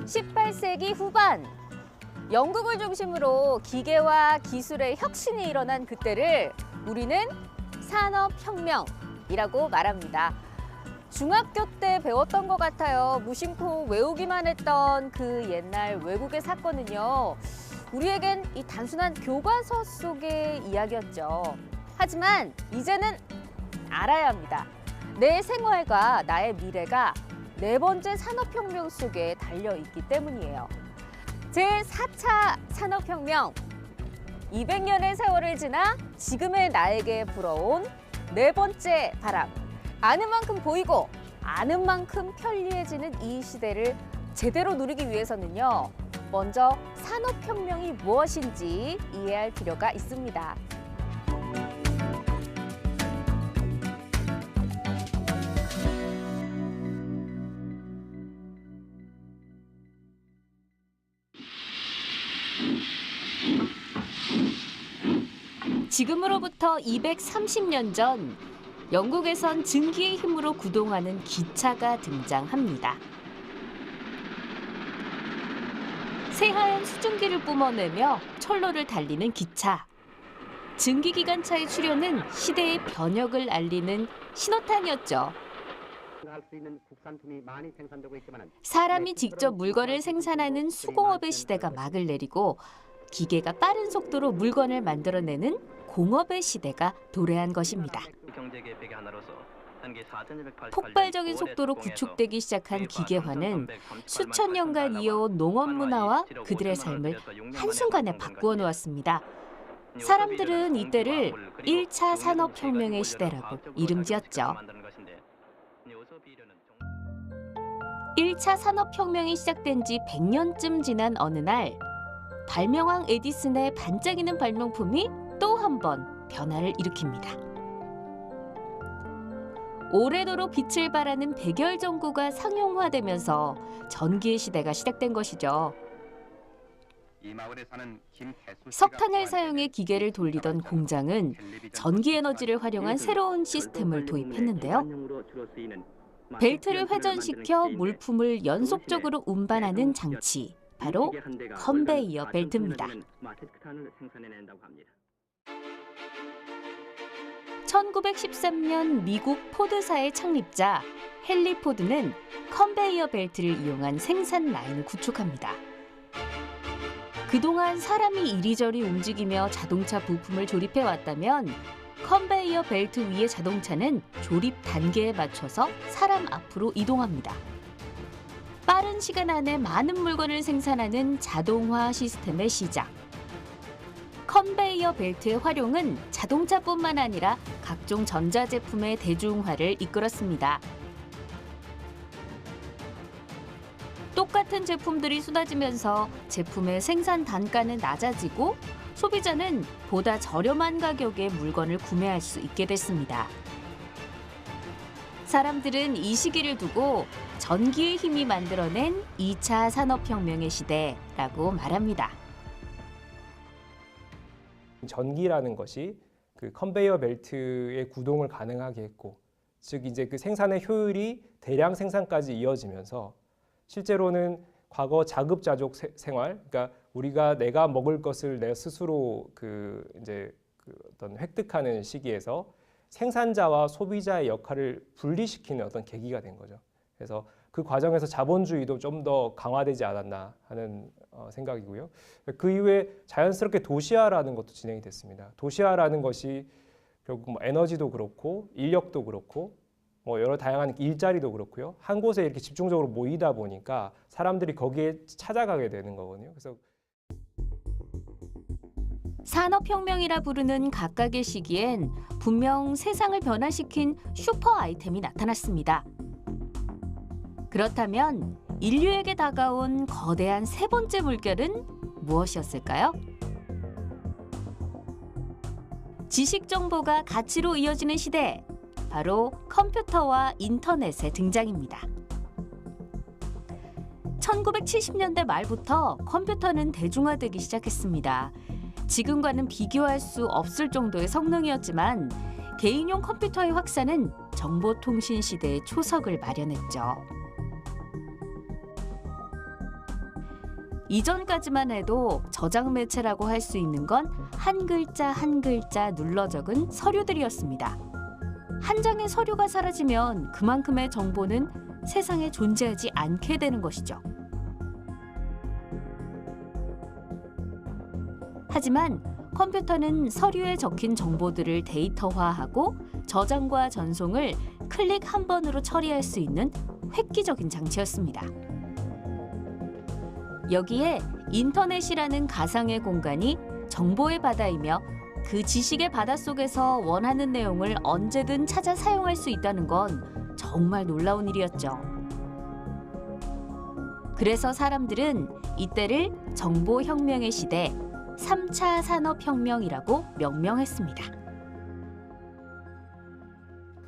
18세기 후반, 영국을 중심으로 기계와 기술의 혁신이 일어난 그때를 우리는 산업혁명이라고 말합니다. 중학교 때 배웠던 것 같아요. 무심코 외우기만 했던 그 옛날 외국의 사건은요. 우리에겐 이 단순한 교과서 속의 이야기였죠. 하지만 이제는 알아야 합니다. 내 생활과 나의 미래가 네 번째 산업혁명 속에 달려있기 때문이에요. 제4차 산업혁명. 200년의 세월을 지나 지금의 나에게 불어온 네 번째 바람. 아는 만큼 보이고 아는 만큼 편리해지는 이 시대를 제대로 누리기 위해서는요. 먼저 산업혁명이 무엇인지 이해할 필요가 있습니다. 지금으로부터 230년 전 영국에선 증기의 힘으로 구동하는 기차가 등장합니다. 새하얀 수증기를 뿜어내며 철로를 달리는 기차. 증기기관차의 출현은 시대의 변혁을 알리는 신호탄이었죠. 사람이 직접 물건을 생산하는 수공업의 시대가 막을 내리고 기계가 빠른 속도로 물건을 만들어내는 공업의 시대가 도래한 것입니다. 폭발적인 속도로 구축되기 시작한 기계화는 수천 년간 이어온 농업 문화와 그들의 삶을 한순간에 바꾸어 놓았습니다. 사람들은 이때를 1차 산업혁명의 시대라고 이름지었죠. 1차 산업혁명이 시작된 지 100년쯤 지난 어느 날 발명왕 에디슨의 반짝이는 발명품이 또 한 번 변화를 일으킵니다. 오래도록 빛을 발하는 백열 전구가 상용화되면서 전기의 시대가 시작된 것이죠. 석탄을 사용해 기계를 돌리던 공장은 전기 에너지를 활용한 새로운 시스템을 도입했는데요. 벨트를 회전시켜 물품을 연속적으로 운반하는 장치, 바로 컨베이어 벨트입니다. 1913년 미국 포드사의 창립자 헨리 포드는 컨베이어 벨트를 이용한 생산 라인을 구축합니다. 그동안 사람이 이리저리 움직이며 자동차 부품을 조립해 왔다면 컨베이어 벨트 위의 자동차는 조립 단계에 맞춰서 사람 앞으로 이동합니다. 빠른 시간 안에 많은 물건을 생산하는 자동화 시스템의 시작. 컨베이어 벨트의 활용은 자동차뿐만 아니라 각종 전자제품의 대중화를 이끌었습니다. 똑같은 제품들이 쏟아지면서 제품의 생산 단가는 낮아지고 소비자는 보다 저렴한 가격에 물건을 구매할 수 있게 됐습니다. 사람들은 이 시기를 두고 전기의 힘이 만들어낸 2차 산업혁명의 시대라고 말합니다. 전기라는 것이 그 컨베이어 벨트의 구동을 가능하게 했고, 즉 이제 그 생산의 효율이 대량 생산까지 이어지면서 실제로는 과거 자급자족 생활, 그러니까 우리가 내가 먹을 것을 내 스스로 어떤 획득하는 시기에서 생산자와 소비자의 역할을 분리시키는 어떤 계기가 된 거죠. 그래서 그 과정에서 자본주의도 좀 더 강화되지 않았나 하는 생각이고요. 그 이후에 자연스럽게 도시화라는 것도 진행이 됐습니다. 도시화라는 것이 결국 뭐 에너지도 그렇고 인력도 그렇고 뭐 여러 다양한 일자리도 그렇고요. 한 곳에 이렇게 집중적으로 모이다 보니까 사람들이 거기에 찾아가게 되는 거거든요. 그래서 산업혁명이라 부르는 각각의 시기엔 분명 세상을 변화시킨 슈퍼 아이템이 나타났습니다. 그렇다면 인류에게 다가온 거대한 세 번째 물결은 무엇이었을까요? 지식 정보가 가치로 이어지는 시대, 바로 컴퓨터와 인터넷의 등장입니다. 1970년대 말부터 컴퓨터는 대중화되기 시작했습니다. 지금과는 비교할 수 없을 정도의 성능이었지만 개인용 컴퓨터의 확산은 정보통신 시대의 초석을 마련했죠. 이전까지만 해도 저장 매체라고 할 수 있는 건 한 글자 한 글자 눌러 적은 서류들이었습니다. 한 장의 서류가 사라지면 그만큼의 정보는 세상에 존재하지 않게 되는 것이죠. 하지만 컴퓨터는 서류에 적힌 정보들을 데이터화하고 저장과 전송을 클릭 한 번으로 처리할 수 있는 획기적인 장치였습니다. 여기에 인터넷이라는 가상의 공간이 정보의 바다이며 그 지식의 바닷속에서 원하는 내용을 언제든 찾아 사용할 수 있다는 건 정말 놀라운 일이었죠. 그래서 사람들은 이때를 정보혁명의 시대, 3차 산업혁명이라고 명명했습니다.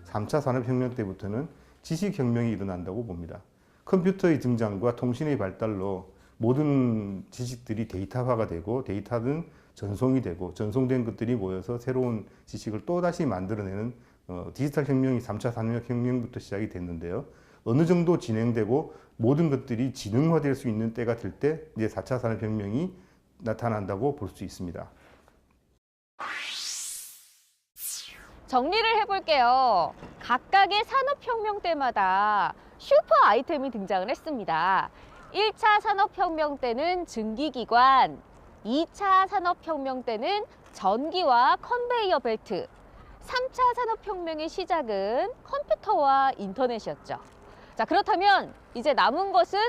3차 산업혁명 때부터는 지식혁명이 일어난다고 봅니다. 컴퓨터의 등장과 통신의 발달로 모든 지식들이 데이터화가 되고 데이터는 전송이 되고 전송된 것들이 모여서 새로운 지식을 또다시 만들어내는 디지털 혁명이 3차 산업혁명부터 시작이 됐는데요. 어느 정도 진행되고 모든 것들이 지능화될 수 있는 때가 될 때 이제 4차 산업혁명이 나타난다고 볼 수 있습니다. 정리를 해볼게요. 각각의 산업혁명 때마다 슈퍼 아이템이 등장을 했습니다. 1차 산업혁명 때는 증기기관, 2차 산업혁명 때는 전기와 컨베이어 벨트, 3차 산업혁명의 시작은 컴퓨터와 인터넷이었죠. 자, 그렇다면 이제 남은 것은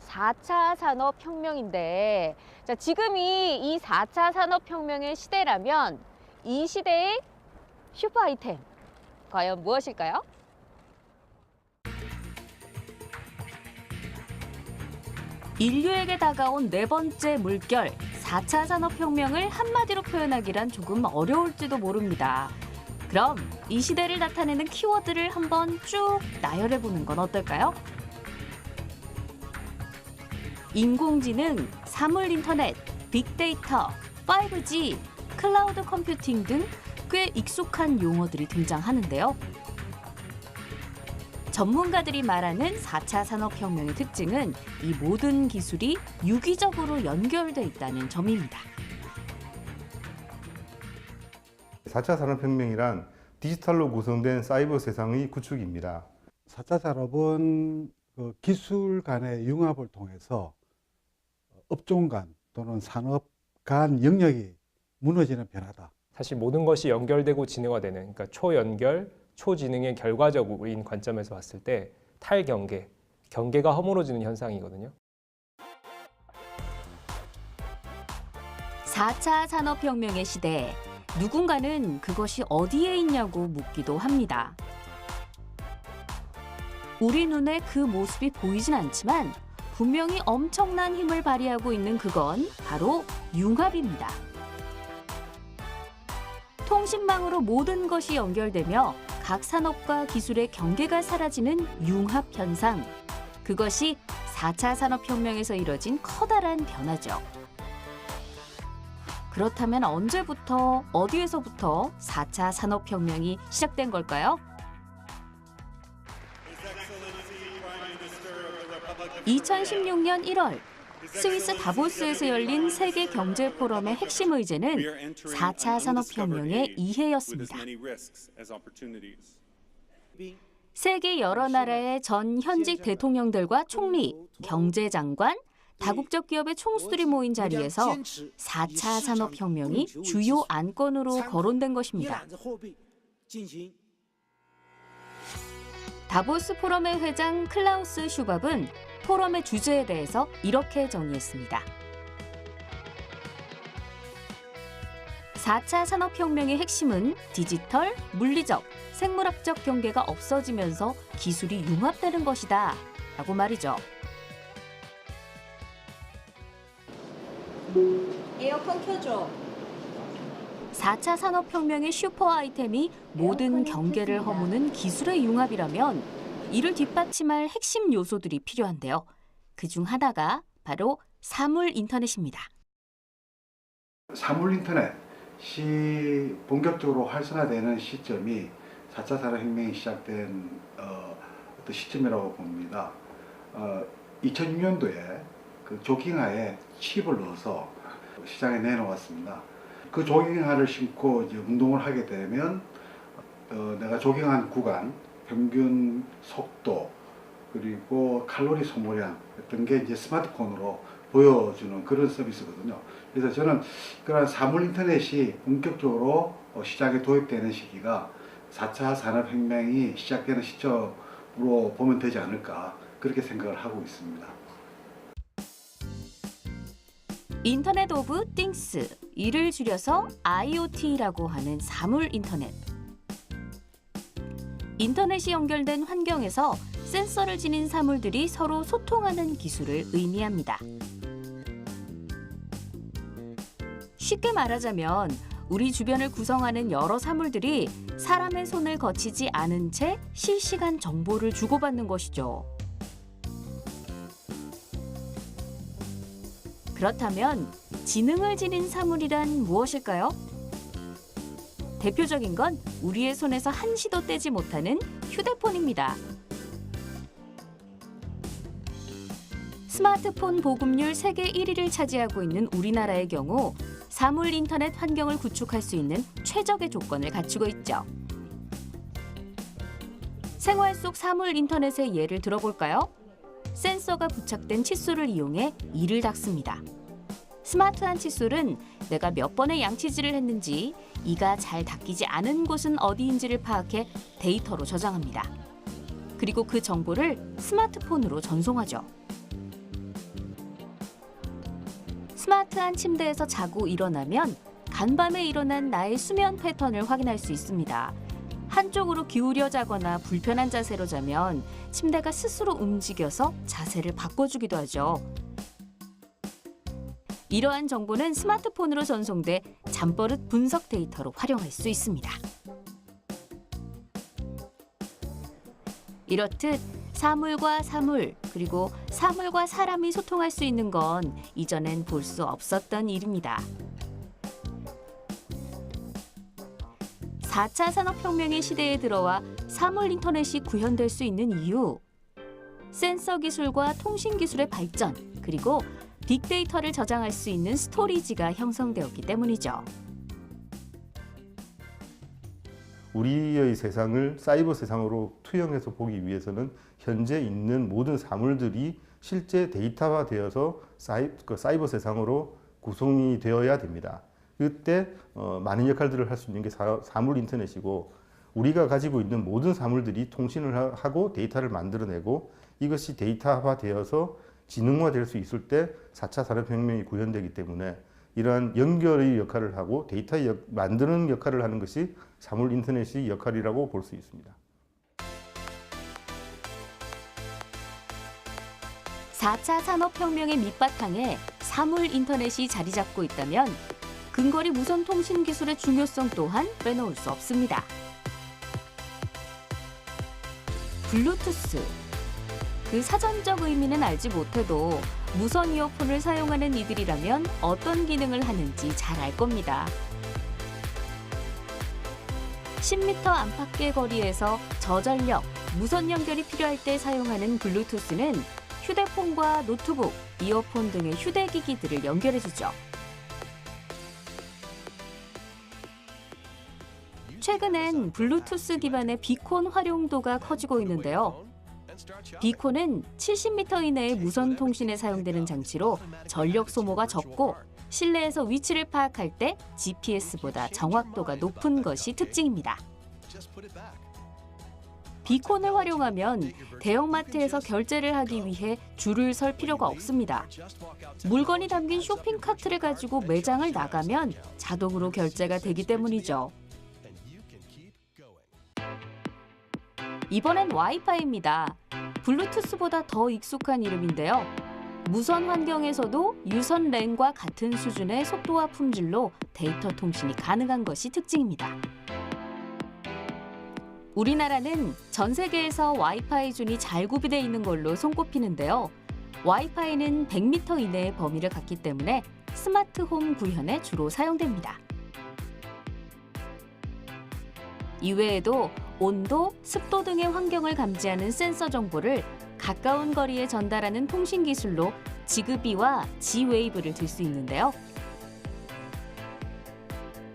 4차 산업혁명인데, 자, 지금이 이 4차 산업혁명의 시대라면 이 시대의 슈퍼 아이템, 과연 무엇일까요? 인류에게 다가온 네 번째 물결, 4차 산업혁명을 한마디로 표현하기란 조금 어려울지도 모릅니다. 그럼 이 시대를 나타내는 키워드를 한번 쭉 나열해보는 건 어떨까요? 인공지능, 사물인터넷, 빅데이터, 5G, 클라우드 컴퓨팅 등 꽤 익숙한 용어들이 등장하는데요. 전문가들이 말하는 4차 산업혁명의 특징은 이 모든 기술이 유기적으로 연결돼 있다는 점입니다. 4차 산업혁명이란 디지털로 구성된 사이버 세상의 구축입니다. 4차 산업은 그 기술 간의 융합을 통해서 업종 간 또는 산업 간 영역이 무너지는 변화다. 사실 모든 것이 연결되고 진행화되는, 그러니까 초연결, 초지능의 결과적인 관점에서 봤을 때 탈경계, 경계가 허물어지는 현상이거든요. 4차 산업혁명의 시대, 누군가는 그것이 어디에 있냐고 묻기도 합니다. 우리 눈에 그 모습이 보이진 않지만 분명히 엄청난 힘을 발휘하고 있는 그건 바로 융합입니다. 통신망으로 모든 것이 연결되며 각 산업과 기술의 경계가 사라지는 융합 현상. 그것이 4차 산업혁명에서 이뤄진 커다란 변화죠. 그렇다면 언제부터, 어디에서부터 4차 산업혁명이 시작된 걸까요? 2016년 1월 스위스 다보스에서 열린 세계 경제 포럼의 핵심 의제는 4차 산업혁명의 이해였습니다. 세계 여러 나라의 전 현직 대통령들과 총리, 경제장관, 다국적 기업의 총수들이 모인 자리에서 4차 산업혁명이 주요 안건으로 거론된 것입니다. 다보스 포럼의 회장 클라우스 슈밥은 포럼의 주제에 대해서 이렇게 정의했습니다. 4차 산업혁명의 핵심은 디지털, 물리적, 생물학적 경계가 없어지면서 기술이 융합되는 것이다 라고 말이죠. 에어컨 켜줘. 4차 산업혁명의 슈퍼 아이템이 모든 경계를 허무는 기술의 융합이라면 이를 뒷받침할 핵심 요소들이 필요한데요. 그중 하나가 바로 사물 인터넷입니다. 사물 인터넷이 본격적으로 활성화되는 시점이 4차 산업혁명이 시작된 어떤 시점이라고 봅니다. 2006년도에 그 그 조깅화에 칩을 넣어서 시장에 내놓았습니다. 그 조깅화를 신고 이제 운동을 하게 되면 내가 조깅한 구간, 평균 속도, 그리고 칼로리 소모량 같은 게 이제 스마트폰으로 보여주는 그런 서비스거든요. 그래서 저는 그런 사물 인터넷이 본격적으로 시장에 도입되는 시기가 4차 산업혁명이 시작되는 시점으로 보면 되지 않을까 그렇게 생각을 하고 있습니다. 인터넷 오브 띵스, 이를 줄여서 IoT라고 하는 사물 인터넷. 인터넷이 연결된 환경에서 센서를 지닌 사물들이 서로 소통하는 기술을 의미합니다. 쉽게 말하자면 우리 주변을 구성하는 여러 사물들이 사람의 손을 거치지 않은 채 실시간 정보를 주고받는 것이죠. 그렇다면 지능을 지닌 사물이란 무엇일까요? 대표적인 건 우리의 손에서 한시도 떼지 못하는 휴대폰입니다. 스마트폰 보급률 세계 1위를 차지하고 있는 우리나라의 경우 사물 인터넷 환경을 구축할 수 있는 최적의 조건을 갖추고 있죠. 생활 속 사물 인터넷의 예를 들어볼까요? 센서가 부착된 칫솔을 이용해 이를 닦습니다. 스마트한 칫솔은 내가 몇 번의 양치질을 했는지, 이가 잘 닦이지 않은 곳은 어디인지를 파악해 데이터로 저장합니다. 그리고 그 정보를 스마트폰으로 전송하죠. 스마트한 침대에서 자고 일어나면 간밤에 일어난 나의 수면 패턴을 확인할 수 있습니다. 한쪽으로 기울여 자거나 불편한 자세로 자면 침대가 스스로 움직여서 자세를 바꿔주기도 하죠. 이러한 정보는 스마트폰으로 전송돼 잠버릇 분석 데이터로 활용할 수 있습니다. 이렇듯 사물과 사물, 그리고 사물과 사람이 소통할 수 있는 건 이전엔 볼 수 없었던 일입니다. 4차 산업혁명의 시대에 들어와 사물 인터넷이 구현될 수 있는 이유, 센서 기술과 통신 기술의 발전, 그리고 빅데이터를 저장할 수 있는 스토리지가 형성되었기 때문이죠. 우리의 세상을 사이버 세상으로 투영해서 보기 위해서는 현재 있는 모든 사물들이 실제 데이터화되어서 사이버 세상으로 구성이 되어야 됩니다. 그때 많은 역할들을 할 수 있는 게 사물 인터넷이고, 우리가 가지고 있는 모든 사물들이 통신을 하고 데이터를 만들어내고, 이것이 데이터화되어서 지능화될 수 있을 때 4차 산업혁명이 구현되기 때문에 이러한 연결의 역할을 하고 데이터 만드는 역할을 하는 것이 사물 인터넷의 역할이라고 볼 수 있습니다. 4차 산업혁명의 밑바탕에 사물 인터넷이 자리 잡고 있다면 근거리 무선 통신 기술의 중요성 또한 빼놓을 수 없습니다. 블루투스. 그 사전적 의미는 알지 못해도 무선 이어폰을 사용하는 이들이라면 어떤 기능을 하는지 잘 알 겁니다. 10m 안팎의 거리에서 저전력, 무선 연결이 필요할 때 사용하는 블루투스는 휴대폰과 노트북, 이어폰 등의 휴대기기들을 연결해주죠. 최근엔 블루투스 기반의 비콘 활용도가 커지고 있는데요. 비콘은 70m 이내의 무선 통신에 사용되는 장치로 전력 소모가 적고 실내에서 위치를 파악할 때 GPS보다 정확도가 높은 것이 특징입니다. 비콘을 활용하면 대형마트에서 결제를 하기 위해 줄을 설 필요가 없습니다. 물건이 담긴 쇼핑카트를 가지고 매장을 나가면 자동으로 결제가 되기 때문이죠. 이번엔 와이파이입니다. 블루투스보다 더 익숙한 이름인데요. 무선 환경에서도 유선 랜과 같은 수준의 속도와 품질로 데이터 통신이 가능한 것이 특징입니다. 우리나라는 전 세계에서 와이파이 준이 잘 구비되어 있는 걸로 손꼽히는데요. 와이파이는 100m 이내의 범위를 갖기 때문에 스마트홈 구현에 주로 사용됩니다. 이외에도 온도, 습도 등의 환경을 감지하는 센서 정보를 가까운 거리에 전달하는 통신 기술로 지그비와 지웨이브를 들 수 있는데요.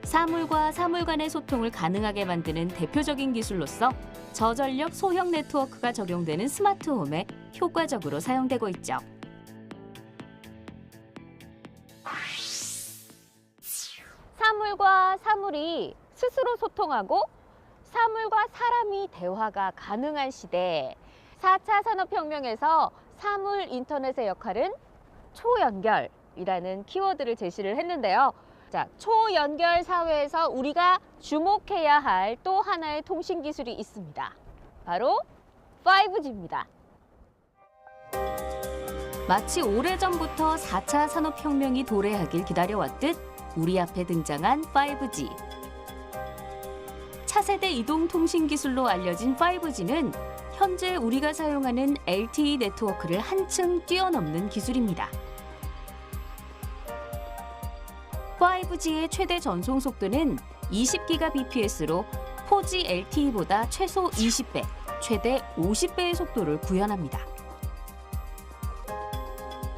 사물과 사물 간의 소통을 가능하게 만드는 대표적인 기술로서 저전력 소형 네트워크가 적용되는 스마트홈에 효과적으로 사용되고 있죠. 사물과 사물이 스스로 소통하고 사물과 사람이 대화가 가능한 시대. 4차 산업혁명에서 사물 인터넷의 역할은 초연결이라는 키워드를 제시를 했는데요. 자, 초연결 사회에서 우리가 주목해야 할 또 하나의 통신 기술이 있습니다. 바로 5G입니다. 마치 오래전부터 4차 산업혁명이 도래하길 기다려왔듯 우리 앞에 등장한 5G. 차세대 이동 통신 기술로 알려진 5G는 현재 우리가 사용하는 LTE 네트워크를 한층 뛰어넘는 기술입니다. 5G의 최대 전송 속도는 20GBps로 4G LTE보다 최소 20배, 최대 50배의 속도를 구현합니다.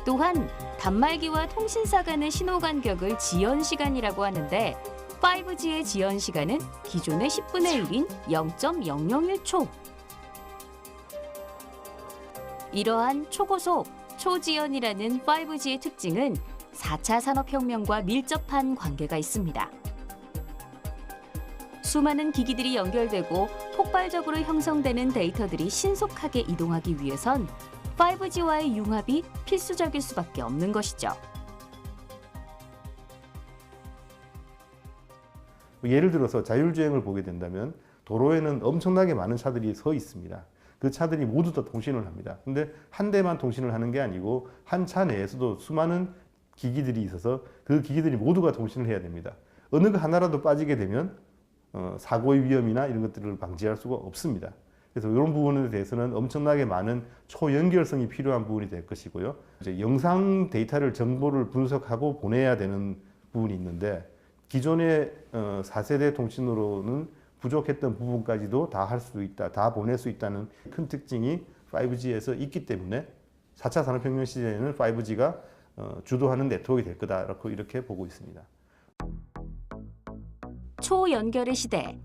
또한 단말기와 통신사 간의 신호 간격을 지연 시간이라고 하는데 5G의 지연 시간은 기존의 10분의 1인 0.001초. 이러한 초고속, 초지연이라는 5G의 특징은 4차 산업혁명과 밀접한 관계가 있습니다. 수많은 기기들이 연결되고 폭발적으로 형성되는 데이터들이 신속하게 이동하기 위해선 5G와의 융합이 필수적일 수밖에 없는 것이죠. 예를 들어서 자율주행을 보게 된다면 도로에는 엄청나게 많은 차들이 서 있습니다. 그 차들이 모두 다 통신을 합니다. 근데 한 대만 통신을 하는 게 아니고 한 차 내에서도 수많은 기기들이 있어서 그 기기들이 모두가 통신을 해야 됩니다. 어느 그 하나라도 빠지게 되면 사고의 위험이나 이런 것들을 방지할 수가 없습니다. 그래서 이런 부분에 대해서는 엄청나게 많은 초연결성이 필요한 부분이 될 것이고요. 이제 영상 데이터를 정보를 분석하고 보내야 되는 부분이 있는데 기존의 4세대 통신으로는 부족했던 부분까지도 다 할 수 있다, 다 보낼 수 있다는 큰 특징이 5G에서 있기 때문에 4차 산업혁명 시대에는 5G가 주도하는 네트워크가 될 거다 이렇게 보고 있습니다. 초연결의 시대.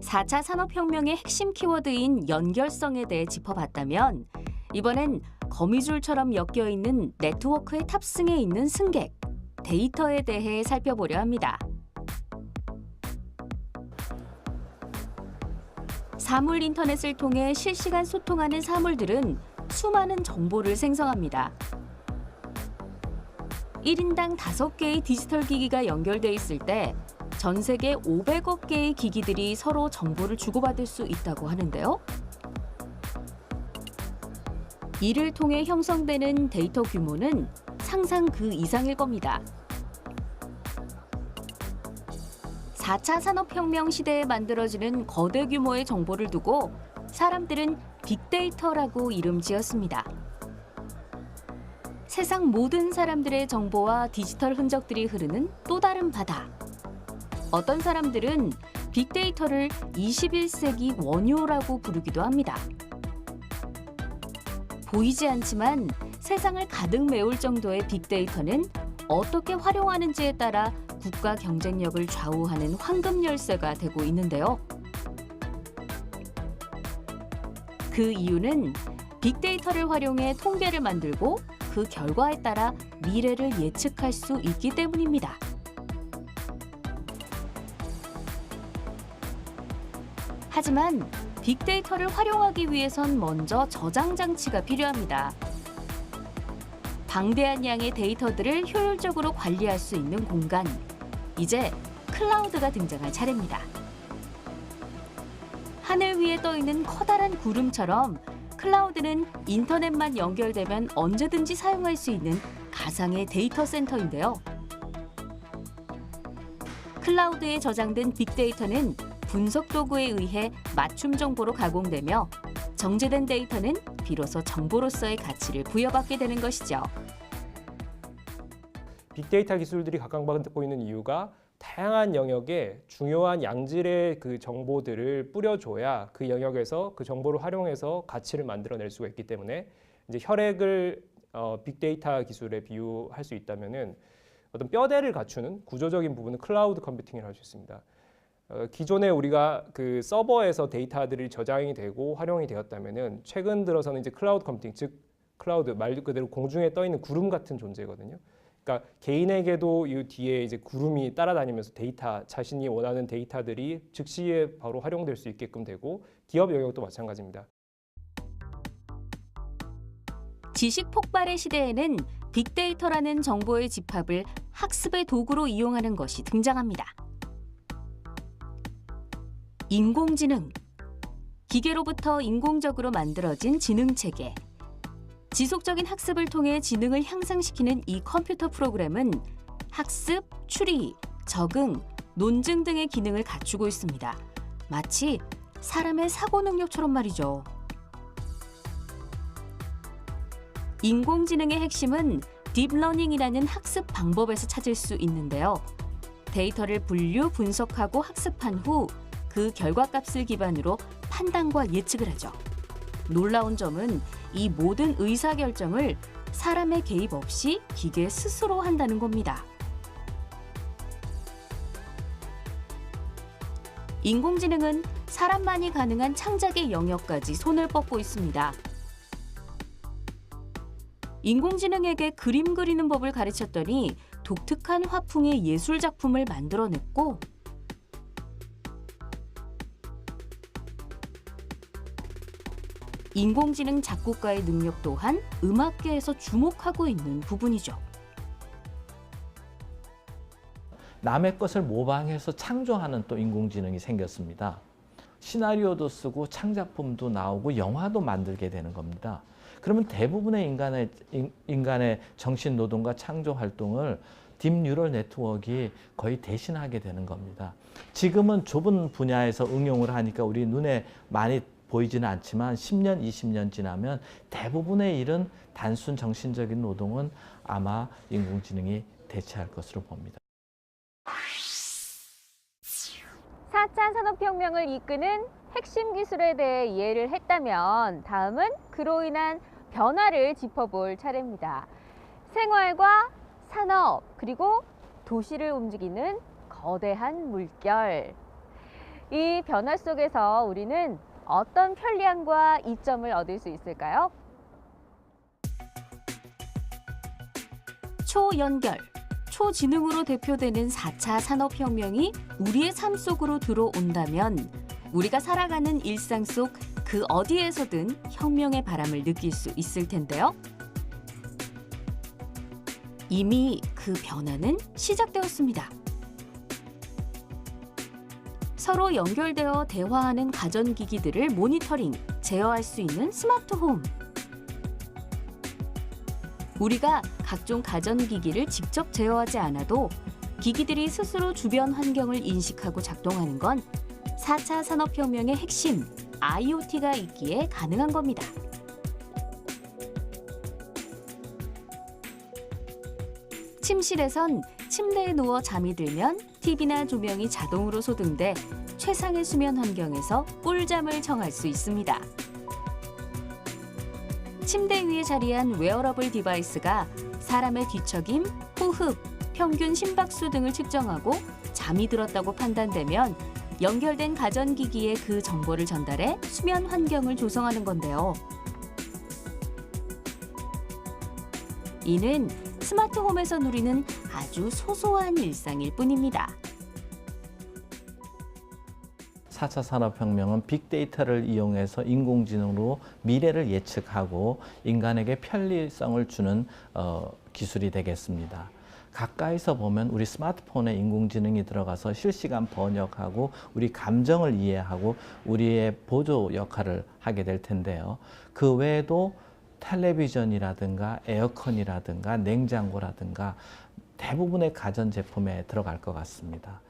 4차 산업혁명의 핵심 키워드인 연결성에 대해 짚어봤다면 이번엔 거미줄처럼 엮여있는 네트워크의 탑승에 있는 승객, 데이터에 대해 살펴보려 합니다. 사물 인터넷을 통해 실시간 소통하는 사물들은 수많은 정보를 생성합니다. 1인당 5개의 디지털 기기가 연결돼 있을 때 전 세계 500억 개의 기기들이 서로 정보를 주고받을 수 있다고 하는데요. 이를 통해 형성되는 데이터 규모는 상상 그 이상일 겁니다. 4차 산업혁명 시대에 만들어지는 거대 규모의 정보를 두고 사람들은 빅데이터라고 이름 지었습니다. 세상 모든 사람들의 정보와 디지털 흔적들이 흐르는 또 다른 바다. 어떤 사람들은 빅데이터를 21세기 원효라고 부르기도 합니다. 보이지 않지만 세상을 가득 메울 정도의 빅데이터는 어떻게 활용하는지에 따라 국가 경쟁력을 좌우하는 황금 열쇠가 되고 있는데요. 그 이유는 빅데이터를 활용해 통계를 만들고 그 결과에 따라 미래를 예측할 수 있기 때문입니다. 하지만 빅데이터를 활용하기 위해선 먼저 저장 장치가 필요합니다. 방대한 양의 데이터들을 효율적으로 관리할 수 있는 공간. 이제 클라우드가 등장할 차례입니다. 하늘 위에 떠 있는 커다란 구름처럼 클라우드는 인터넷만 연결되면 언제든지 사용할 수 있는 가상의 데이터 센터인데요. 클라우드에 저장된 빅데이터는 분석 도구에 의해 맞춤 정보로 가공되며 정제된 데이터는 비로소 정보로서의 가치를 부여받게 되는 것이죠. 빅데이터 기술들이 각광받고 있는 이유가 다양한 영역에 중요한 양질의 그 정보들을 뿌려줘야 그 영역에서 그 정보를 활용해서 가치를 만들어낼 수가 있기 때문에 이제 혈액을 빅데이터 기술에 비유할 수 있다면은 어떤 뼈대를 갖추는 구조적인 부분은 클라우드 컴퓨팅이라고 할 수 있습니다. 기존에 우리가 그 서버에서 데이터들이 저장이 되고 활용이 되었다면은 최근 들어서는 이제 클라우드 컴퓨팅, 즉 클라우드 말 그대로 공중에 떠 있는 구름 같은 존재거든요. 그러니까 개인에게도 이 뒤에 이제 구름이 따라다니면서 데이터, 자신이 원하는 데이터들이 즉시에 바로 활용될 수 있게끔 되고, 기업 영역도 마찬가지입니다. 지식 폭발의 시대에는 빅데이터라는 정보의 집합을 학습의 도구로 이용하는 것이 등장합니다. 인공지능, 기계로부터 인공적으로 만들어진 지능체계. 지속적인 학습을 통해 지능을 향상시키는 이 컴퓨터 프로그램은 학습, 추리, 적응, 논증 등의 기능을 갖추고 있습니다. 마치 사람의 사고 능력처럼 말이죠. 인공지능의 핵심은 딥러닝이라는 학습 방법에서 찾을 수 있는데요. 데이터를 분류, 분석하고 학습한 후 그 결과값을 기반으로 판단과 예측을 하죠. 놀라운 점은 이 모든 의사결정을 사람의 개입 없이 기계 스스로 한다는 겁니다. 인공지능은 사람만이 가능한 창작의 영역까지 손을 뻗고 있습니다. 인공지능에게 그림 그리는 법을 가르쳤더니 독특한 화풍의 예술작품을 만들어냈고, 인공지능 작곡가의 능력 또한 음악계에서 주목하고 있는 부분이죠. 남의 것을 모방해서 창조하는 또 인공지능이 생겼습니다. 시나리오도 쓰고 창작품도 나오고 영화도 만들게 되는 겁니다. 그러면 대부분의 인간의 정신 노동과 창조 활동을 딥뉴럴 네트워크가 거의 대신하게 되는 겁니다. 지금은 좁은 분야에서 응용을 하니까 우리 눈에 많이 보이지는 않지만 10년, 20년 지나면 대부분의 일은 단순 정신적인 노동은 아마 인공지능이 대체할 것으로 봅니다. 4차 산업혁명을 이끄는 핵심 기술에 대해 이해를 했다면 다음은 그로 인한 변화를 짚어볼 차례입니다. 생활과 산업, 그리고 도시를 움직이는 거대한 물결. 이 변화 속에서 우리는 어떤 편리함과 이점을 얻을 수 있을까요? 초연결, 초지능으로 대표되는 4차 산업혁명이 우리의 삶 속으로 들어온다면 우리가 살아가는 일상 속 그 어디에서든 혁명의 바람을 느낄 수 있을 텐데요. 이미 그 변화는 시작되었습니다. 서로 연결되어 대화하는 가전기기들을 모니터링, 제어할 수 있는 스마트홈. 우리가 각종 가전기기를 직접 제어하지 않아도 기기들이 스스로 주변 환경을 인식하고 작동하는 건 4차 산업혁명의 핵심, IoT가 있기에 가능한 겁니다. 침실에선 침대에 누워 잠이 들면 TV나 조명이 자동으로 소등돼 최상의 수면 환경에서 꿀잠을 청할 수 있습니다. 침대 위에 자리한 웨어러블 디바이스가 사람의 뒤척임, 호흡, 평균 심박수 등을 측정하고 잠이 들었다고 판단되면 연결된 가전기기에 그 정보를 전달해 수면 환경을 조성하는 건데요. 이는 스마트홈에서 누리는 아주 소소한 일상일 뿐입니다. 4차 산업혁명은 빅데이터를 이용해서 인공지능으로 미래를 예측하고 인간에게 편리성을 주는 기술이 되겠습니다. 가까이서 보면 우리 스마트폰에 인공지능이 들어가서 실시간 번역하고 우리 감정을 이해하고 우리의 보조 역할을 하게 될 텐데요. 그 외에도 텔레비전이라든가 에어컨이라든가 냉장고라든가 대부분의 가전제품에 들어갈 것 같습니다.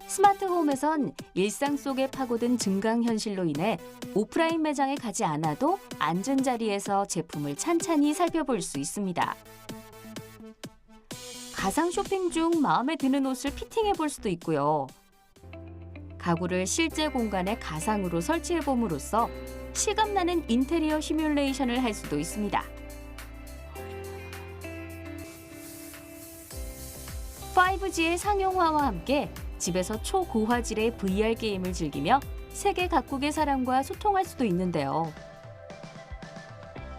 스마트홈에선 일상 속에 파고든 증강현실로 인해 오프라인 매장에 가지 않아도 앉은 자리에서 제품을 찬찬히 살펴볼 수 있습니다. 가상 쇼핑 중 마음에 드는 옷을 피팅해 볼 수도 있고요. 가구를 실제 공간에 가상으로 설치해 봄으로써 실감나는 인테리어 시뮬레이션을 할 수도 있습니다. 5G의 상용화와 함께 집에서 초고화질의 VR 게임을 즐기며 세계 각국의 사람과 소통할 수도 있는데요.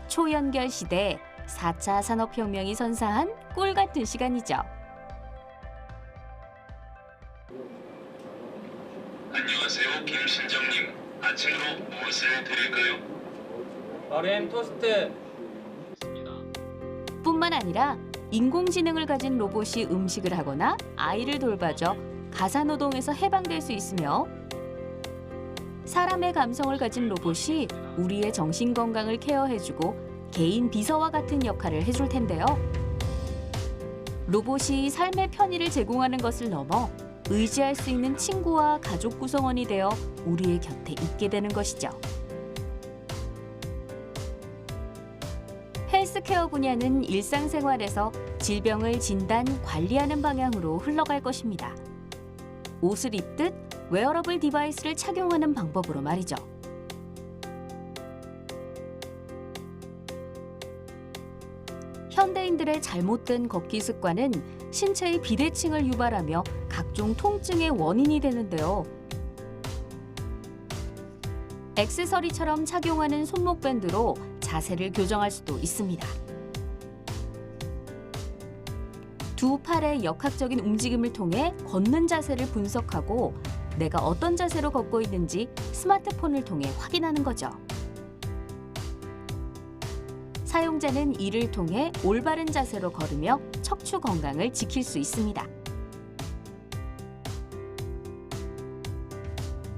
초연결 시대 4차 산업혁명이 선사한 꿀 같은 시간이죠. 안녕하세요, 김신정님. 아침으로 무엇을 드릴까요? RM 토스트. 뿐만 아니라 인공지능을 가진 로봇이 음식을 하거나 아이를 돌봐줘 가사노동에서 해방될 수 있으며 사람의 감성을 가진 로봇이 우리의 정신건강을 케어해주고 개인 비서와 같은 역할을 해줄 텐데요. 로봇이 삶의 편의를 제공하는 것을 넘어 의지할 수 있는 친구와 가족 구성원이 되어 우리의 곁에 있게 되는 것이죠. 헬스케어 분야는 일상생활에서 질병을 진단, 관리하는 방향으로 흘러갈 것입니다. 옷을 입듯 웨어러블 디바이스를 착용하는 방법으로 말이죠. 현대인들의 잘못된 걷기 습관은 신체의 비대칭을 유발하며 각종 통증의 원인이 되는데요. 액세서리처럼 착용하는 손목 밴드로 자세를 교정할 수도 있습니다. 두 팔의 역학적인 움직임을 통해 걷는 자세를 분석하고 내가 어떤 자세로 걷고 있는지 스마트폰을 통해 확인하는 거죠. 사용자는 이를 통해 올바른 자세로 걸으며 척추 건강을 지킬 수 있습니다.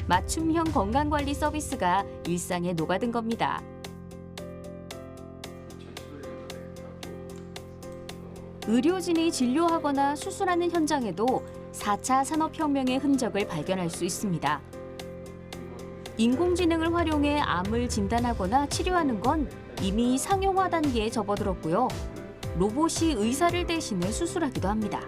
맞춤형 건강관리 서비스가 일상에 녹아든 겁니다. 의료진이 진료하거나 수술하는 현장에도 4차 산업혁명의 흔적을 발견할 수 있습니다. 인공지능을 활용해 암을 진단하거나 치료하는 건 이미 상용화 단계에 접어들었고요. 로봇이 의사를 대신해 수술하기도 합니다.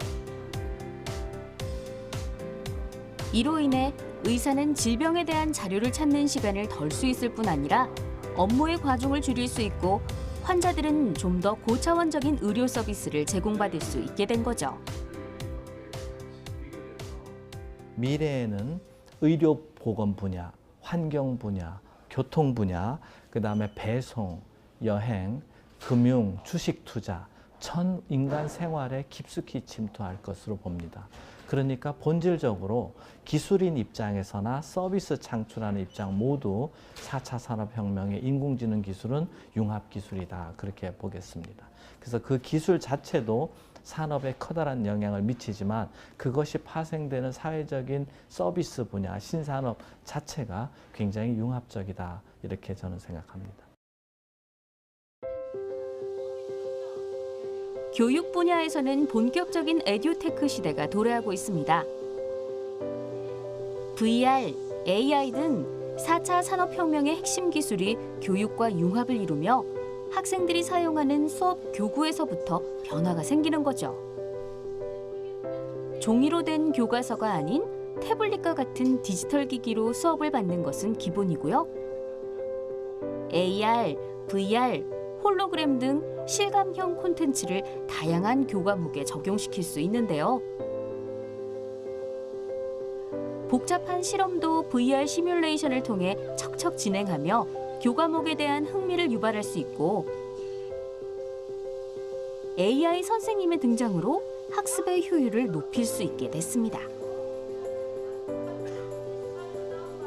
이로 인해 의사는 질병에 대한 자료를 찾는 시간을 덜 수 있을 뿐 아니라 업무의 과중을 줄일 수 있고 환자들은 좀 더 고차원적인 의료 서비스를 제공받을 수 있게 된 거죠. 미래에는 의료 보건 분야, 환경 분야, 교통 분야, 그다음에 배송, 여행, 금융, 주식 투자, 전 인간 생활에 깊숙이 침투할 것으로 봅니다. 그러니까 본질적으로 기술인 입장에서나 서비스 창출하는 입장 모두 4차 산업혁명의 인공지능 기술은 융합기술이다. 그렇게 보겠습니다. 그래서 그 기술 자체도 산업에 커다란 영향을 미치지만 그것이 파생되는 사회적인 서비스 분야, 신산업 자체가 굉장히 융합적이다. 이렇게 저는 생각합니다. 교육 분야에서는 본격적인 에듀테크 시대가 도래하고 있습니다. VR, AI 등 4차 산업혁명의 핵심 기술이 교육과 융합을 이루며 학생들이 사용하는 수업 교구에서부터 변화가 생기는 거죠. 종이로 된 교과서가 아닌 태블릿과 같은 디지털 기기로 수업을 받는 것은 기본이고요. AR, VR, 홀로그램 등 실감형 콘텐츠를 다양한 교과목에 적용시킬 수 있는데요. 복잡한 실험도 VR 시뮬레이션을 통해 척척 진행하며 교과목에 대한 흥미를 유발할 수 있고 AI 선생님의 등장으로 학습의 효율을 높일 수 있게 됐습니다.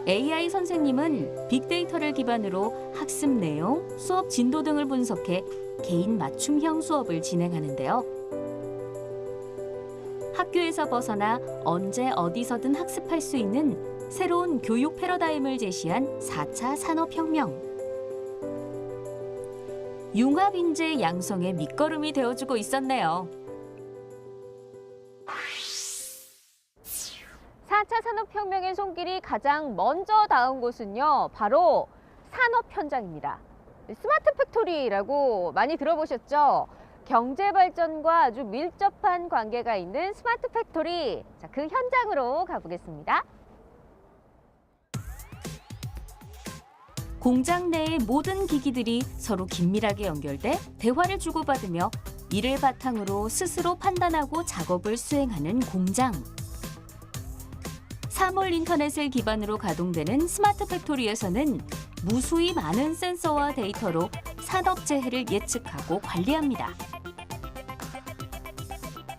AI 선생님은 빅데이터를 기반으로 학습 내용, 수업 진도 등을 분석해 개인 맞춤형 수업을 진행하는데요. 학교에서 벗어나 언제 어디서든 학습할 수 있는 새로운 교육 패러다임을 제시한 4차 산업혁명. 융합인재 양성의 밑거름이 되어주고 있었네요. 4차 산업혁명의 손길이 가장 먼저 닿은 곳은요, 바로 산업 현장입니다. 스마트 팩토리라고 많이 들어보셨죠? 경제 발전과 아주 밀접한 관계가 있는 스마트 팩토리. 자, 그 현장으로 가보겠습니다. 공장 내의 모든 기기들이 서로 긴밀하게 연결돼 대화를 주고받으며 이를 바탕으로 스스로 판단하고 작업을 수행하는 공장. 사물 인터넷을 기반으로 가동되는 스마트 팩토리에서는 무수히 많은 센서와 데이터로 산업 재해를 예측하고 관리합니다.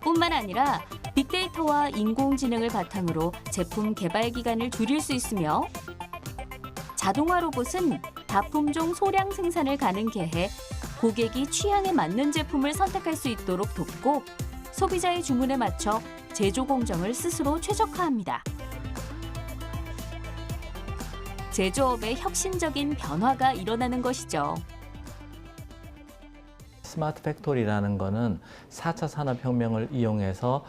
뿐만 아니라 빅데이터와 인공지능을 바탕으로 제품 개발 기간을 줄일 수 있으며 자동화 로봇은 다품종 소량 생산을 가능케 해 고객이 취향에 맞는 제품을 선택할 수 있도록 돕고 소비자의 주문에 맞춰 제조 공정을 스스로 최적화합니다. 제조업에 혁신적인 변화가 일어나는 것이죠. 스마트 팩토리라는 거는 4차 산업혁명을 이용해서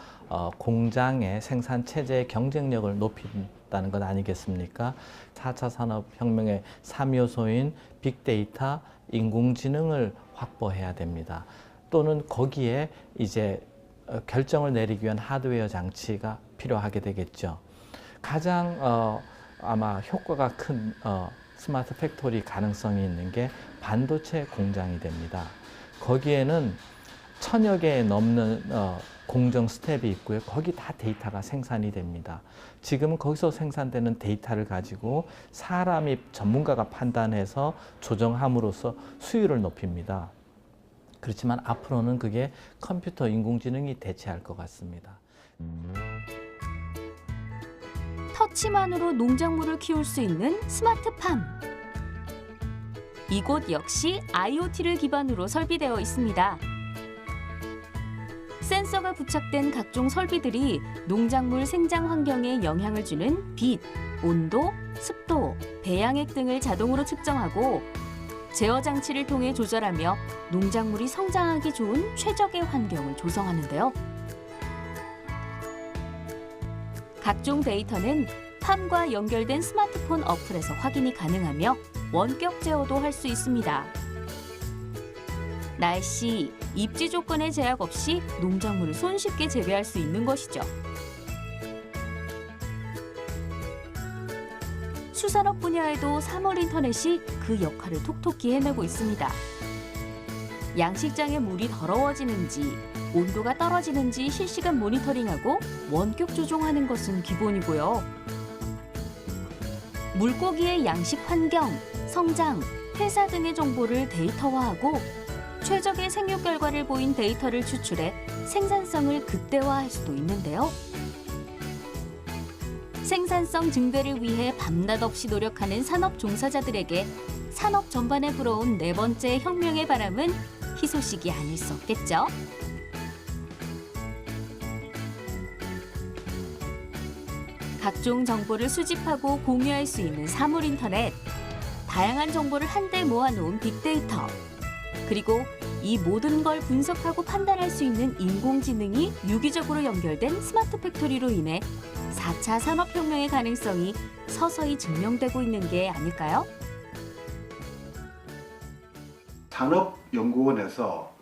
공장의 생산 체제의 경쟁력을 높인다는 것 아니겠습니까? 4차 산업혁명의 3요소인 빅데이터, 인공지능을 확보해야 됩니다. 또는 거기에 이제 결정을 내리기 위한 하드웨어 장치가 필요하게 되겠죠. 가장 아마 효과가 큰 스마트 팩토리 가능성이 있는 게 반도체 공장이 됩니다. 거기에는 1000여 개에 넘는 공정 스텝이 있고요. 거기 다 데이터가 생산이 됩니다. 지금은 거기서 생산되는 데이터를 가지고 사람이 전문가가 판단해서 조정함으로써 수율을 높입니다. 그렇지만 앞으로는 그게 컴퓨터 인공지능이 대체할 것 같습니다. 터치만으로 농작물을 키울 수 있는 스마트팜. 이곳 역시 IoT를 기반으로 설비되어 있습니다. 센서가 부착된 각종 설비들이 농작물 생장 환경에 영향을 주는 빛, 온도, 습도, 배양액 등을 자동으로 측정하고 제어 장치를 통해 조절하며 농작물이 성장하기 좋은 최적의 환경을 조성하는데요. 각종 데이터는 팜과 연결된 스마트폰 어플에서 확인이 가능하며 원격 제어도 할 수 있습니다. 날씨, 입지 조건의 제약 없이 농작물을 손쉽게 재배할 수 있는 것이죠. 수산업 분야에도 사물 인터넷이 그 역할을 톡톡히 해내고 있습니다. 양식장의 물이 더러워지는지, 온도가 떨어지는지 실시간 모니터링하고 원격 조종하는 것은 기본이고요. 물고기의 양식 환경, 성장, 회사 등의 정보를 데이터화하고 최적의 생육 결과를 보인 데이터를 추출해 생산성을 극대화할 수도 있는데요. 생산성 증대를 위해 밤낮 없이 노력하는 산업 종사자들에게 산업 전반에 불어온 네 번째 혁명의 바람은 희소식이 아닐 수 없겠죠. 각종 정보를 수집하고 공유할 수 있는 사물 인터넷, 다양한 정보를 한데 모아놓은 빅데이터, 그리고 이 모든 걸 분석하고 판단할 수 있는 인공지능이 유기적으로 연결된 스마트 팩토리로 인해 4차 산업혁명의 가능성이 서서히 증명되고 있는 게 아닐까요? 산업연구원에서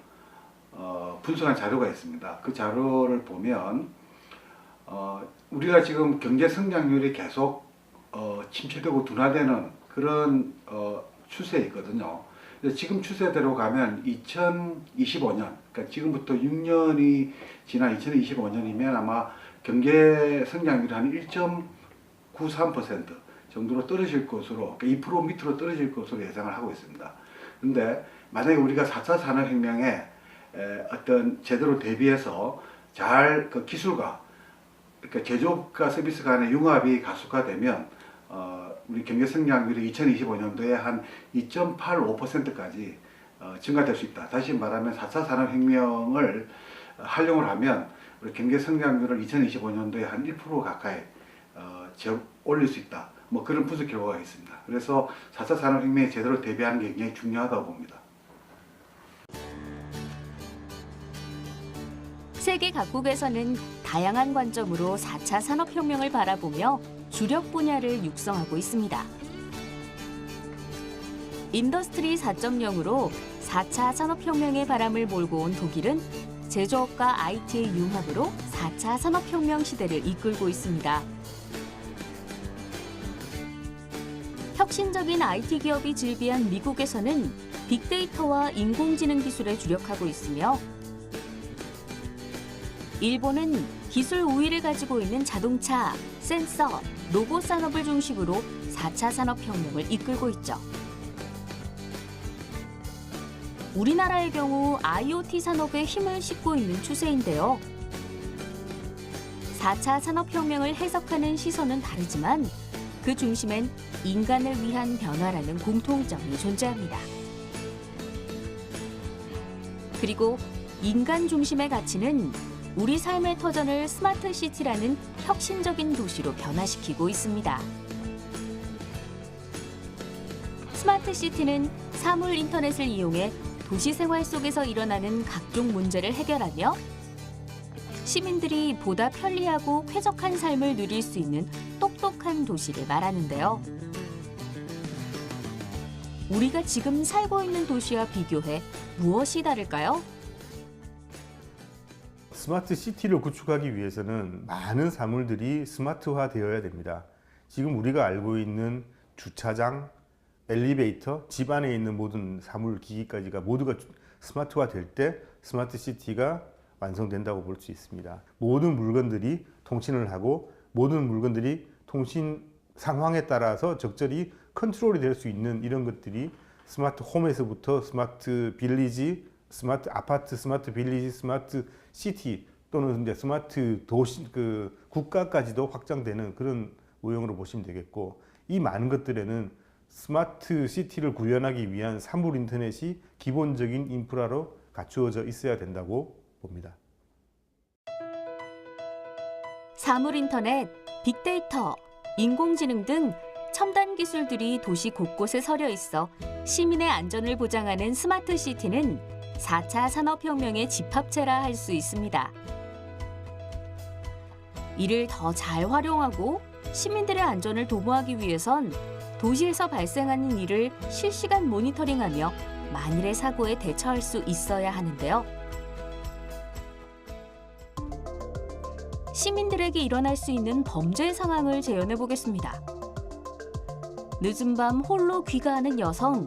분석한 자료가 있습니다. 그 자료를 보면 우리가 지금 경제 성장률이 계속 침체되고 둔화되는 그런 추세에 있거든요. 지금 추세대로 가면 2025년, 그러니까 지금부터 6년이 지난 2025년이면 아마 경제 성장률이 한 1.93% 정도로 떨어질 것으로, 그러니까 2% 밑으로 떨어질 것으로 예상을 하고 있습니다. 그런데 만약에 우리가 4차 산업혁명에 어떤 제대로 대비해서 잘 그 기술과, 그러니까 제조업과 서비스 간의 융합이 가속화되면 우리 경제 성장률이 2025년도에 한 2.85%까지 증가될 수 있다. 다시 말하면 4차 산업혁명을 활용을 하면 우리 경제 성장률을 2025년도에 한 1% 가까이 올릴 수 있다. 뭐 그런 분석 결과가 있습니다. 그래서 4차 산업혁명에 제대로 대비하는 게 굉장히 중요하다고 봅니다. 세계 각국에서는 다양한 관점으로 4차 산업혁명을 바라보며 주력 분야를 육성하고 있습니다. 인더스트리 4.0으로 4차 산업혁명의 바람을 몰고 온 독일은 제조업과 IT의 융합으로 4차 산업혁명 시대를 이끌고 있습니다. 혁신적인 IT 기업이 즐비한 미국에서는 빅데이터와 인공지능 기술에 주력하고 있으며 일본은 기술 우위를 가지고 있는 자동차, 센서, 로봇 산업을 중심으로 4차 산업혁명을 이끌고 있죠. 우리나라의 경우 IoT 산업에 힘을 싣고 있는 추세인데요. 4차 산업혁명을 해석하는 시선은 다르지만 그 중심엔 인간을 위한 변화라는 공통점이 존재합니다. 그리고 인간 중심의 가치는 우리 삶의 터전을 스마트 시티라는 혁신적인 도시로 변화시키고 있습니다. 스마트 시티는 사물 인터넷을 이용해 도시 생활 속에서 일어나는 각종 문제를 해결하며 시민들이 보다 편리하고 쾌적한 삶을 누릴 수 있는 똑똑한 도시를 말하는데요. 우리가 지금 살고 있는 도시와 비교해 무엇이 다를까요? 스마트 시티를 구축하기 위해서는 많은 사물들이 스마트화되어야 됩니다. 지금 우리가 알고 있는 주차장, 엘리베이터, 집 안에 있는 모든 사물 기기까지가 모두가 스마트화될 때 스마트 시티가 완성된다고 볼 수 있습니다. 모든 물건들이 통신을 하고 모든 물건들이 통신 상황에 따라서 적절히 컨트롤이 될 수 있는 이런 것들이 스마트 홈에서부터 스마트 빌리지, 스마트 아파트, 스마트 빌리지, 스마트 시티 또는 이제 스마트 도시, 국가까지도 확장되는 그런 모형으로 보시면 되겠고, 이 많은 것들에는 스마트 시티를 구현하기 위한 사물 인터넷이 기본적인 인프라로 갖추어져 있어야 된다고 봅니다. 사물 인터넷, 빅데이터, 인공지능 등 첨단 기술들이 도시 곳곳에 서려 있어 시민의 안전을 보장하는 스마트 시티는 4차 산업혁명의 집합체라 할 수 있습니다. 이를 더 잘 활용하고 시민들의 안전을 도모하기 위해선 도시에서 발생하는 일을 실시간 모니터링하며 만일의 사고에 대처할 수 있어야 하는데요. 시민들에게 일어날 수 있는 범죄 상황을 재현해 보겠습니다. 늦은 밤 홀로 귀가하는 여성,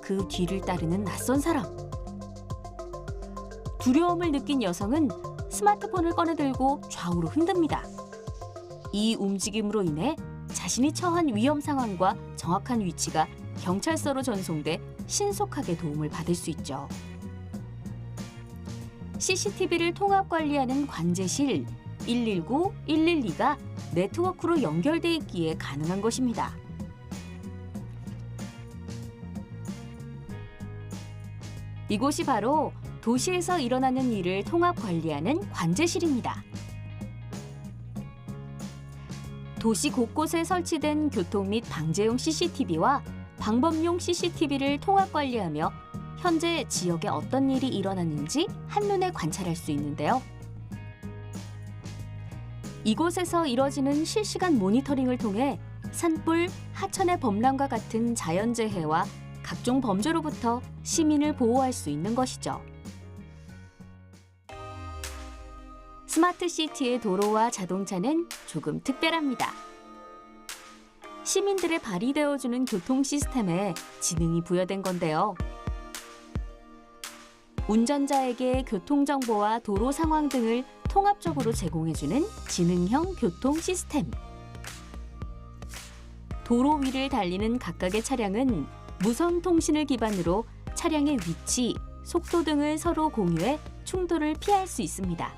그 뒤를 따르는 낯선 사람. 두려움을 느낀 여성은 스마트폰을 꺼내들고 좌우로 흔듭니다. 이 움직임으로 인해 자신이 처한 위험 상황과 정확한 위치가 경찰서로 전송돼 신속하게 도움을 받을 수 있죠. CCTV를 통합 관리하는 관제실 119, 112가 네트워크로 연결돼 있기에 가능한 것입니다. 이곳이 바로 도시에서 일어나는 일을 통합 관리하는 관제실입니다. 도시 곳곳에 설치된 교통 및 방제용 CCTV와 방범용 CCTV를 통합 관리하며 현재 지역에 어떤 일이 일어났는지 한눈에 관찰할 수 있는데요. 이곳에서 이뤄지는 실시간 모니터링을 통해 산불, 하천의 범람과 같은 자연재해와 각종 범죄로부터 시민을 보호할 수 있는 것이죠. 스마트 시티의 도로와 자동차는 조금 특별합니다. 시민들의 발이 되어주는 교통 시스템에 지능이 부여된 건데요. 운전자에게 교통정보와 도로 상황 등을 통합적으로 제공해주는 지능형 교통 시스템. 도로 위를 달리는 각각의 차량은 무선 통신을 기반으로 차량의 위치, 속도 등을 서로 공유해 충돌을 피할 수 있습니다.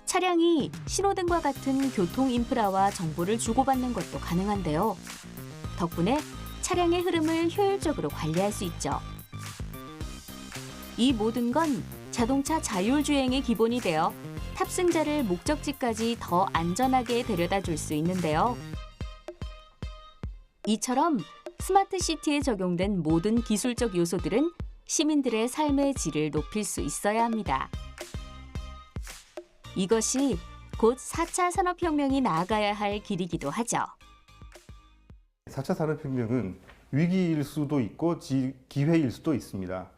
차량이 신호등과 같은 교통 인프라와 정보를 주고받는 것도 가능한데요. 덕분에 차량의 흐름을 효율적으로 관리할 수 있죠. 이 모든 건 자동차 자율주행의 기본이 되어 탑승자를 목적지까지 더 안전하게 데려다 줄 수 있는데요. 이처럼 스마트 시티에 적용된 모든 기술적 요소들은 시민들의 삶의 질을 높일 수 있어야 합니다. 이것이 곧 4차 산업혁명이 나아가야 할 길이기도 하죠. 4차 산업혁명은 위기일 수도 있고 기회일 수도 있습니다.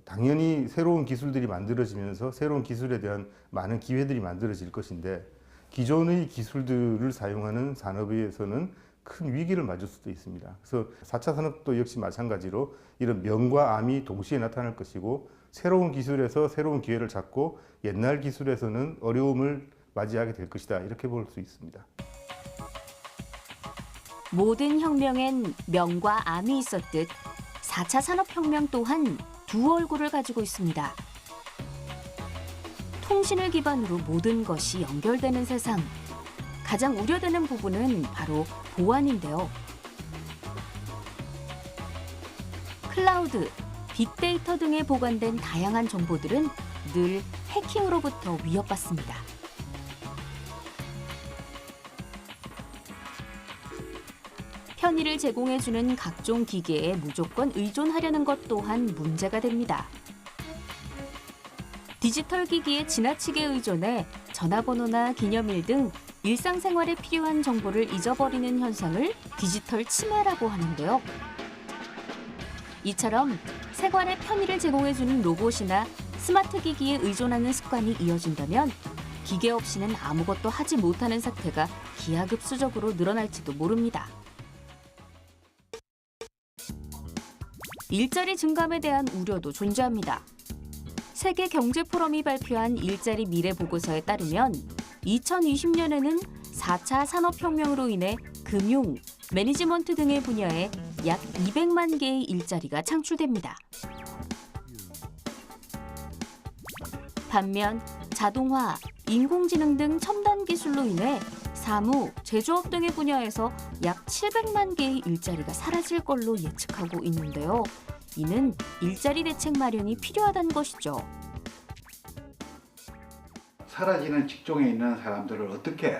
당연히 새로운 기술들이 만들어지면서 새로운 기술에 대한 많은 기회들이 만들어질 것인데, 기존의 기술들을 사용하는 산업에서는 큰 위기를 맞을 수도 있습니다. 그래서 4차 산업도 역시 마찬가지로 이런 명과 암이 동시에 나타날 것이고 새로운 기술에서 새로운 기회를 잡고 옛날 기술에서는 어려움을 맞이하게 될 것이다. 이렇게 볼 수 있습니다. 모든 혁명엔 명과 암이 있었듯 4차 산업혁명 또한 두 얼굴을 가지고 있습니다. 통신을 기반으로 모든 것이 연결되는 세상. 가장 우려되는 부분은 바로 보안인데요. 클라우드, 빅데이터 등에 보관된 다양한 정보들은 늘 해킹으로부터 위협받습니다. 편의를 제공해주는 각종 기계에 무조건 의존하려는 것 또한 문제가 됩니다. 디지털 기기에 지나치게 의존해 전화번호나 기념일 등 일상생활에 필요한 정보를 잊어버리는 현상을 디지털 치매라고 하는데요. 이처럼 생활의 편의를 제공해주는 로봇이나 스마트 기기에 의존하는 습관이 이어진다면 기계 없이는 아무것도 하지 못하는 사태가 기하급수적으로 늘어날지도 모릅니다. 일자리 증감에 대한 우려도 존재합니다. 세계경제포럼이 발표한 일자리 미래 보고서에 따르면 2020년에는 4차 산업혁명으로 인해 금융, 매니지먼트 등의 분야에 약 200만 개의 일자리가 창출됩니다. 반면 자동화, 인공지능 등 첨단 기술로 인해 사무, 제조업 등의 분야에서 약 700만 개의 일자리가 사라질 걸로 예측하고 있는데요. 이는 일자리 대책 마련이 필요하다는 것이죠. 사라지는 직종에 있는 사람들을 어떻게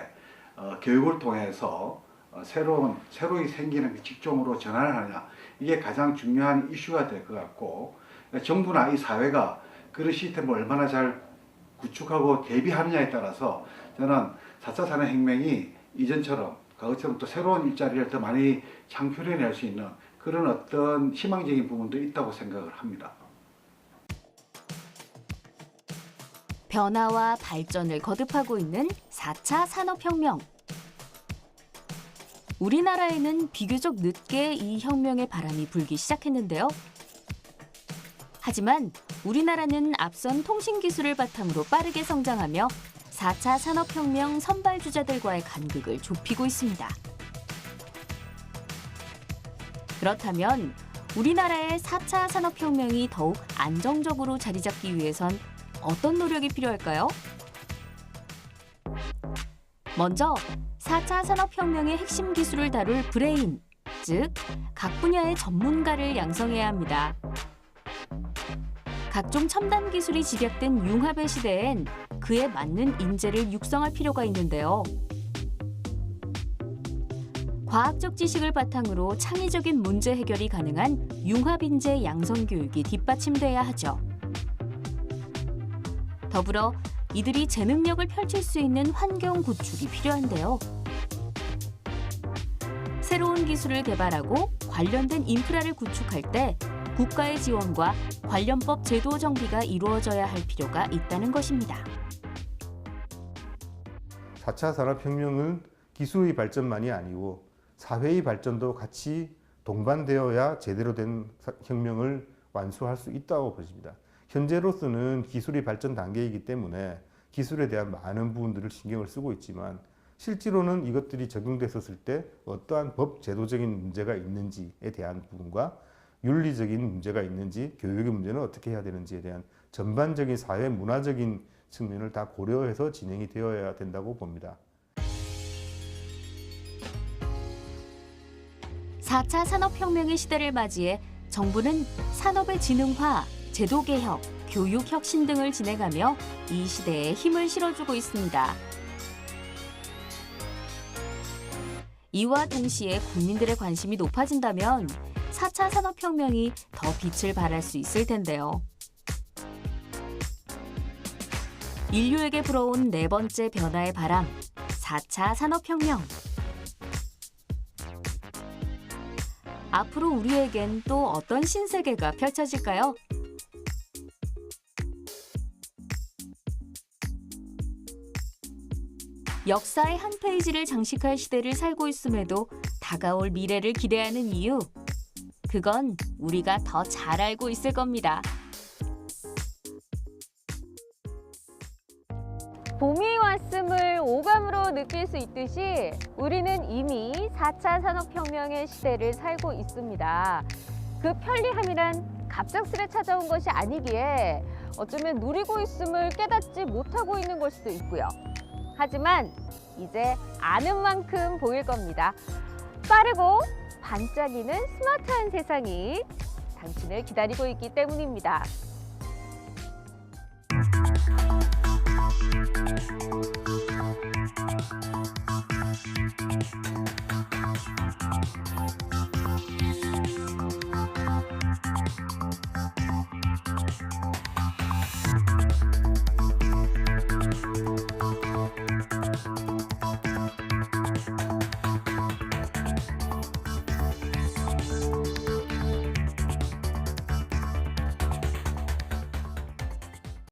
교육을 통해서 새로이 생기는 그 직종으로 전환을 하느냐, 이게 가장 중요한 이슈가 될 것 같고, 정부나 이 사회가 그런 시스템을 얼마나 잘 구축하고 대비하느냐에 따라서 저는 4차 산업혁명이 이전처럼 과거처럼 또 새로운 일자리를 더 많이 창출해낼 수 있는 그런 어떤 희망적인 부분도 있다고 생각을 합니다. 변화와 발전을 거듭하고 있는 4차 산업혁명. 우리나라에는 비교적 늦게 이 혁명의 바람이 불기 시작했는데요. 하지만 우리나라는 앞선 통신기술을 바탕으로 빠르게 성장하며 4차 산업혁명 선발주자들과의 간극을 좁히고 있습니다. 그렇다면 우리나라의 4차 산업혁명이 더욱 안정적으로 자리 잡기 위해선 어떤 노력이 필요할까요? 먼저 4차 산업혁명의 핵심 기술을 다룰 브레인, 즉 각 분야의 전문가를 양성해야 합니다. 각종 첨단 기술이 집약된 융합의 시대엔 그에 맞는 인재를 육성할 필요가 있는데요. 과학적 지식을 바탕으로 창의적인 문제 해결이 가능한 융합 인재 양성 교육이 뒷받침돼야 하죠. 더불어 이들이 재능력을 펼칠 수 있는 환경 구축이 필요한데요. 새로운 기술을 개발하고 관련된 인프라를 구축할 때 국가의 지원과 관련법 제도 정비가 이루어져야 할 필요가 있다는 것입니다. 4차 산업혁명은 기술의 발전만이 아니고 사회의 발전도 같이 동반되어야 제대로 된 혁명을 완수할 수 있다고 보십니다. 현재로서는 기술이 발전 단계이기 때문에 기술에 대한 많은 부분들을 신경을 쓰고 있지만 실제로는 이것들이 적용됐었을 때 어떠한 법 제도적인 문제가 있는지에 대한 부분과 윤리적인 문제가 있는지, 교육의 문제는 어떻게 해야 되는지에 대한 전반적인 사회 문화적인 측면을 다 고려해서 진행이 되어야 된다고 봅니다. 4차 산업혁명의 시대를 맞이해 정부는 산업의 진흥화, 제도개혁, 교육혁신 등을 진행하며 이 시대에 힘을 실어주고 있습니다. 이와 동시에 국민들의 관심이 높아진다면 4차 산업혁명이 더 빛을 발할 수 있을 텐데요. 인류에게 불어온 네 번째 변화의 바람, 4차 산업혁명. 앞으로 우리에겐 또 어떤 신세계가 펼쳐질까요? 역사의 한 페이지를 장식할 시대를 살고 있음에도 다가올 미래를 기대하는 이유. 그건 우리가 더 잘 알고 있을 겁니다. 봄이 왔음을 오감으로 느낄 수 있듯이 우리는 이미 4차 산업혁명의 시대를 살고 있습니다. 그 편리함이란 갑작스레 찾아온 것이 아니기에 어쩌면 누리고 있음을 깨닫지 못하고 있는 걸 수도 있고요. 하지만 이제 아는 만큼 보일 겁니다. 빠르고 반짝이는 스마트한 세상이 당신을 기다리고 있기 때문입니다.